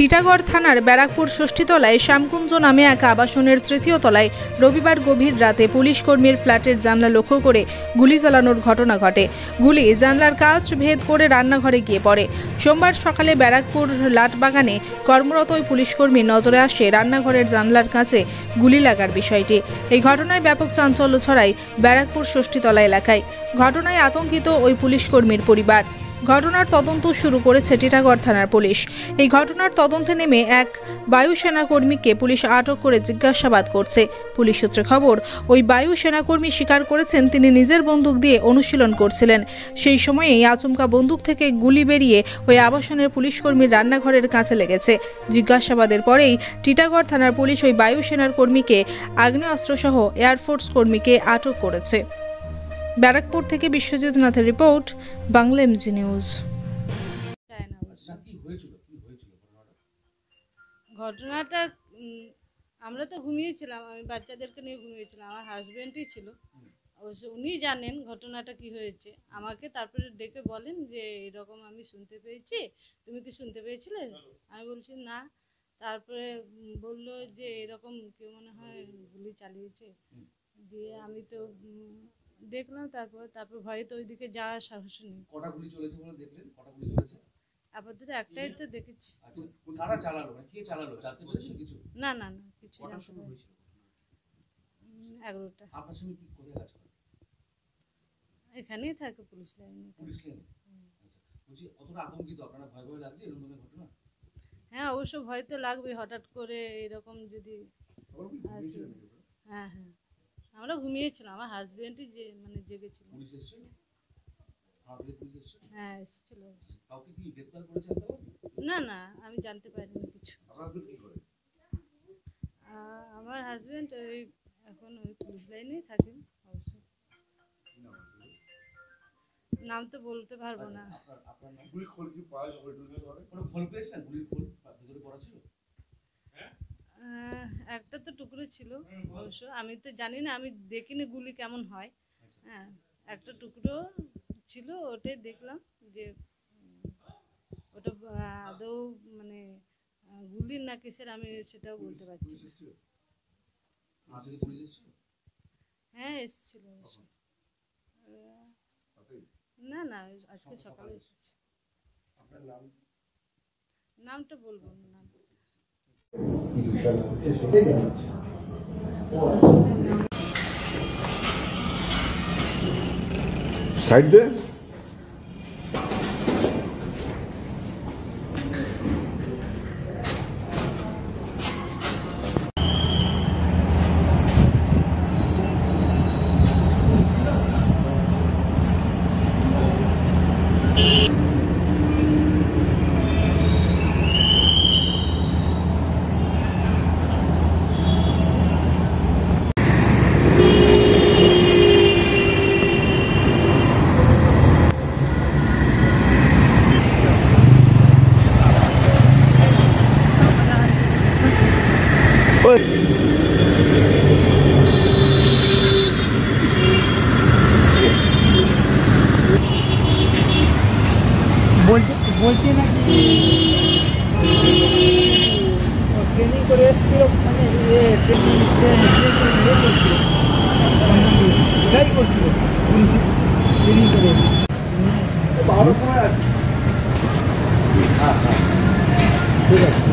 টিটাগড় থানার ব্যারাকপুর ষষ্ঠীতলায় শ্যামকুঞ্জ নামে এক আবাসনের তৃতীয় তলায় রবিবার গভীর রাতে পুলিশ কর্মীর ফ্ল্যাটের জানলা লক্ষ্য করে গুলি চালানোর ঘটনা ঘটে। গুলি জানলার কাঁচ ভেদ করে রান্নাঘরে গিয়ে পড়ে। সোমবার সকালে ব্যারাকপুর লাটবাগানে কর্মরত ওই পুলিশ কর্মীর নজরে আসে রান্নাঘরের জানলার কাঁচে গুলি লাগার বিষয়টি। এই ঘটনায় ব্যাপক চাঞ্চল্য ছড়ায় ব্যারাকপুর ষষ্ঠীতলা এলাকায়। ঘটনায় আতঙ্কিত ওই পুলিশ কর্মীর পরিবার। ঘটনার তদন্ত শুরু করেছে টিটাগড় থানার পুলিশ। এই ঘটনার তদন্তে নেমে এক বায়ু সেনাকর্মীকে পুলিশ আটক করে জিজ্ঞাসাবাদ করছে। পুলিশ সূত্রে খবর, ওই বায়ু সেনাকর্মী স্বীকার করেছেন তিনি নিজের বন্দুক দিয়ে অনুশীলন করছিলেন। সেই সময়েই আচমকা বন্দুক থেকে গুলি বেরিয়ে ওই আবাসনের পুলিশ কর্মীর রান্নাঘরের কাছে লেগেছে। জিজ্ঞাসাবাদের পরেই টিটাগড় থানার পুলিশ ওই বায়ু সেনার কর্মীকে আগ্নেয়াস্ত্রসহ এয়ারফোর্স কর্মীকে আটক করেছে। ব্যারাকপুর থেকে বিশ্বজিৎ নাথের রিপোর্ট, বাংলা এমজি নিউজ। ঘটনাটা আমরা তো ঘুমিয়েছিলাম, আমি বাচ্চাদেরকে নিয়ে ঘুমিয়েছিলাম, আমার হাজব্যান্ডই ছিল, অবশ্য উনি জানেন ঘটনাটা কি হয়েছে। আমাকে তারপরে ডেকে বলেন যে এরকম আমি শুনতে পেয়েছি, তুমি কি শুনতে পেয়েছিলে? আমি বলছি না। তারপরে বলল যে এরকম কেউ মনে হয় গুলি চালিয়েছে। দিয়ে আমি তো দেখলাম, তারপর ভয়ে তো ওইদিকে যাওয়ার সাহস নেই। কটা গুলি চলেছে বলে দেখলেন? কটা গুলি চলেছে? আপাতত একটাই তো দেখেছি। আচ্ছা, কারা চালালো না কে চালালো জানতে পেরেছেন কিছু? না না না, কিছু কটার জানতে সময় পারিনি। হয়েছিল? 11টা। আপনার সঙ্গে কি কোথায় কাজ করে? এখানেই থাকে পুলিশ লাইনে। পুলিশ লাইনে? আচ্ছা, বলছি কতটা আতঙ্কিত আপনারা? ভয় ভয় লাগছে এরকম ধরনের ঘটনা? হ্যাঁ, অবশ্য ভয় তো লাগবে, হঠাৎ করে এরকম যদি আসে। হ্যাঁ হ্যাঁ, আমরা ঘুমিয়েছিলাম, আমার হাজবেন্ডই জেগেছিল। পুলিশ এসেছিল? পুলিশ এসেছিল? হ্যাঁ এসেছিল। কাউকে কি গ্রেফতার করেছেন? না না, আমি জানতে পারিনি কিছু। আপনার হাজবেন্ড কি করে? আমার হাজবেন্ড ওই এখন ওই পুলিশ লাইনেই থাকেন। অবশ্য নাম তো বলতে পারবো না। আপনার নাম? গুলি খোল কি পাওয়া যায়? কোনো খোল পেয়েছেন? গুলির খোল ভিতরে পড়া ছিল? একটা তো টুকরো ছিল, অবশ্য আমি তো জানি না, আমি দেখিনি গুলি কেমন হয়। হ্যাঁ, একটা টুকরো ছিল, ওটাই দেখলাম যে ওটা আদৌ গুলির না কিসের আমি সেটাও বলতে পারছি না। হ্যাঁ এসেছিল অবশ্য। না না, আজকে সকালে এসেছে। নামটা বলবো না। নাম সাইড দে। বলছি নাকি ট্রেনিং করে এসেছিল, এটাই করছিল ট্রেনিং করে। 12টার সময় আছে। হ্যাঁ হ্যাঁ, ঠিক আছে।